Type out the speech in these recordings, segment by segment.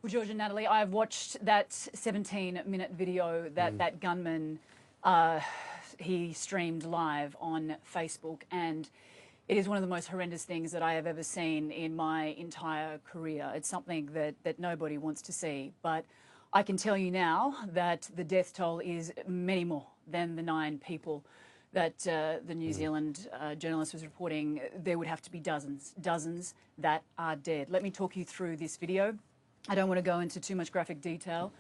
George and Natalie, I've watched that 17-minute video that that gunman he streamed live on Facebook, and it is one of the most horrendous things that I have ever seen in my entire career. It's something that nobody wants to see, but I can tell you now that the death toll is many more than the 9 people that the New Zealand journalist was reporting. There would have to be dozens that are dead. Let me talk you through this video. I don't want to go into too much graphic detail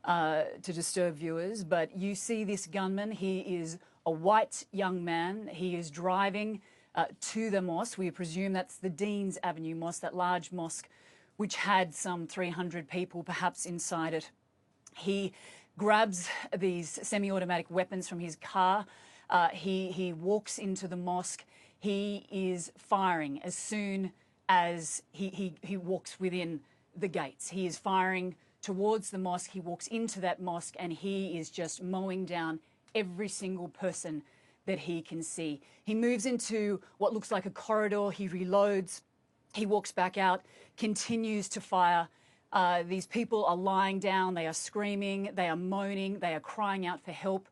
to disturb viewers, but you see this gunman. He is a white young man. He is driving to the mosque. We presume that's the Dean's Avenue Mosque, that large mosque which had some 300 people perhaps inside it. He grabs these semi-automatic weapons from his car. He walks into the mosque. He is firing as soon as he walks within the gates. He is firing towards the mosque. He walks into that mosque and he is just mowing down every single person that he can see. He moves into what looks like a corridor. He reloads. He walks back out, continues to fire. These people are lying down. They are screaming. They are moaning. They are crying out for help.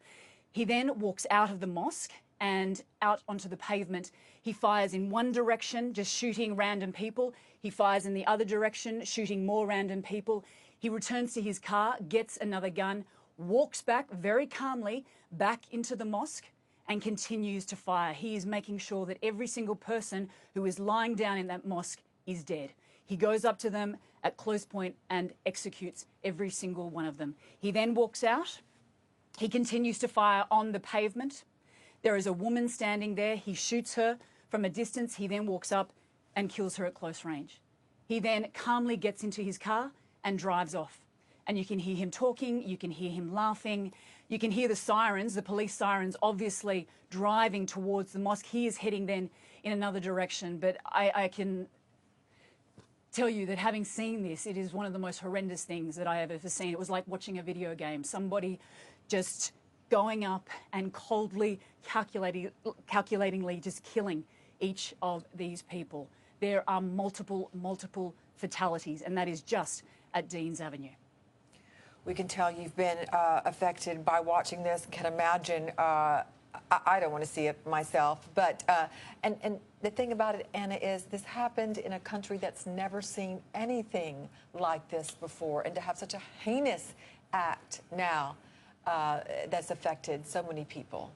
He then walks out of the mosque and out onto the pavement. He fires in one direction, just shooting random people. He fires in the other direction, shooting more random people. He returns to his car, gets another gun, walks back very calmly back into the mosque and continues to fire. He is making sure that every single person who is lying down in that mosque is dead. He goes up to them at close point and executes every single one of them. He then walks out. He continues to fire on the pavement. There is a woman standing there. He shoots her from a distance. He then walks up and kills her at close range. He then calmly gets into his car and drives off. And you can hear him talking, you can hear him laughing, you can hear the sirens, the police sirens, obviously driving towards the mosque. He is heading then in another direction. But I can tell you that having seen this, it is one of the most horrendous things that I have ever seen. It was like watching a video game. Somebody just going up and coldly, calculatingly just killing each of these people. There are multiple fatalities, and that is just at Dean's Avenue. We can tell you've been affected by watching this. Can imagine. I don't want to see it myself, but and the thing about it, Anna, is this happened in a country that's never seen anything like this before, and to have such a heinous act now that's affected so many people.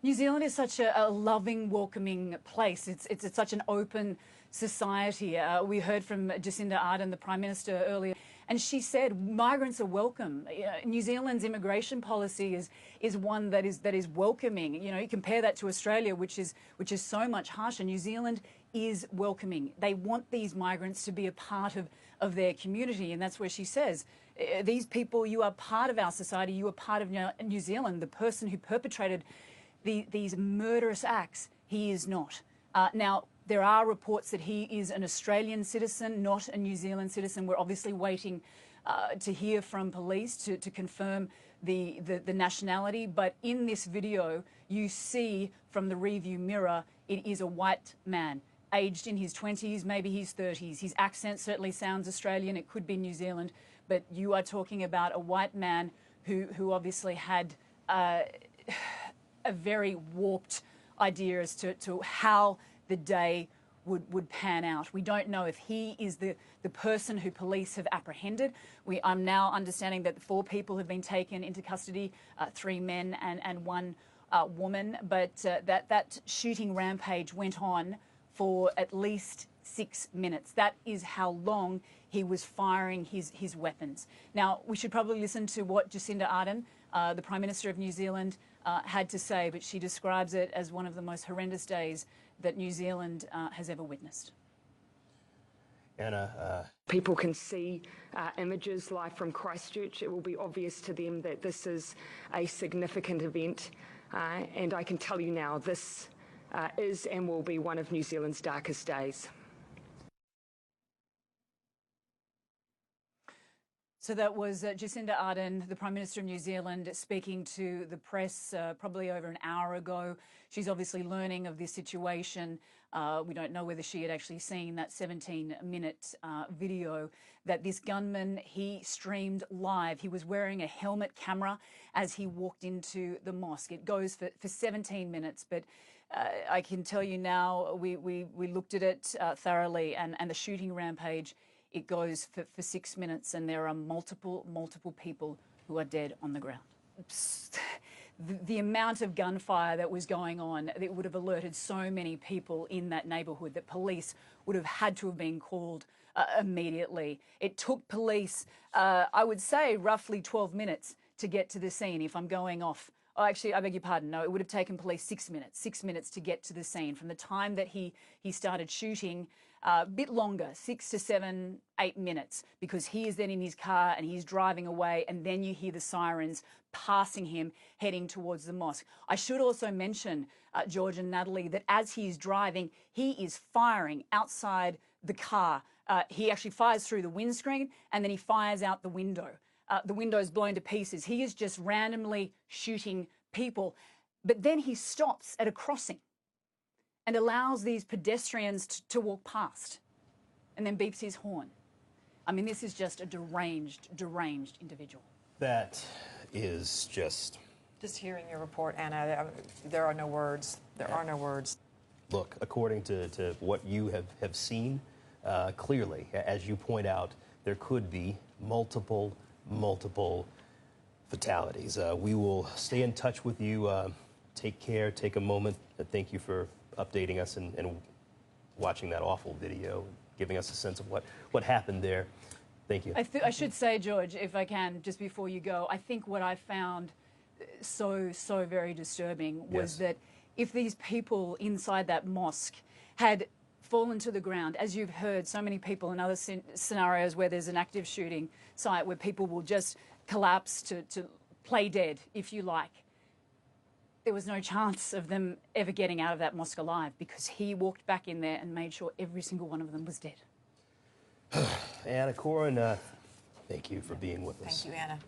New Zealand is such a loving, welcoming place. It's such an open society. We heard from Jacinda Ardern, the Prime Minister, earlier, and she said migrants are welcome. New Zealand's immigration policy is one that is welcoming. You know, you compare that to Australia, which is so much harsher. New Zealand is welcoming. They want these migrants to be a part of their community, and that's where she says, these people, you are part of our society. You are part of New Zealand. The person who perpetrated these murderous acts, he is not. Now, there are reports that he is an Australian citizen, not a New Zealand citizen. We're obviously waiting to hear from police to confirm the nationality. But in this video, you see from the review mirror, it is a white man, aged in his 20s, maybe his 30s. His accent certainly sounds Australian. It could be New Zealand. But you are talking about a white man who obviously had a very warped idea as to how the day would pan out. We don't know if he is the person who police have apprehended. I'm now understanding that 4 people have been taken into custody, 3 men and 1 woman, but that shooting rampage went on for at least 6 minutes. That is how long he was firing his weapons. Now, we should probably listen to what Jacinda Ardern, the Prime Minister of New Zealand, had to say, but she describes it as one of the most horrendous days that New Zealand has ever witnessed. Anna, people can see images live from Christchurch. It will be obvious to them that this is a significant event, and I can tell you now, this is and will be one of New Zealand's darkest days. So that was Jacinda Ardern, the Prime Minister of New Zealand, speaking to the press probably over an hour ago. She's obviously learning of this situation. We don't know whether she had actually seen that 17-minute video that this gunman, he streamed live. He was wearing a helmet camera as he walked into the mosque. It goes for 17 minutes, but I can tell you now, we looked at it thoroughly, and the shooting rampage, it goes for 6 minutes, and there are multiple people who are dead on the ground. The amount of gunfire that was going on, it would have alerted so many people in that neighbourhood that police would have had to have been called immediately. It took police, I would say, roughly 12 minutes to get to the scene, if I'm going off. Oh, actually, I beg your pardon. No, it would have taken police 6 minutes. 6 minutes to get to the scene from the time that he started shooting. A bit longer, 6 to 7, 8 minutes, because he is then in his car and he's driving away, and then you hear the sirens passing him, heading towards the mosque. I should also mention, George and Natalie, that as he's driving, he is firing outside the car. He actually fires through the windscreen, and then he fires out the window. The window's blown to pieces. He is just randomly shooting people. But then he stops at a crossing and allows these pedestrians to walk past, and then beeps his horn. I mean, this is just a deranged individual. That is just... Just hearing your report, Anna, there are no words. There are no words. Look, according to what you have seen, clearly, as you point out, there could be multiple fatalities. We will stay in touch with you. Take care, take a moment. Thank you for updating us and watching that awful video, giving us a sense of what happened there. Thank you. I should say, George, if I can, just before you go, I think what I found so very disturbing was that if these people inside that mosque had fallen to the ground, as you've heard so many people in other scenarios where there's an active shooting site where people will just collapse to play dead, if you like, there was no chance of them ever getting out of that mosque alive, because he walked back in there and made sure every single one of them was dead. Anna Corin, thank you for being with us. Thank you, Anna.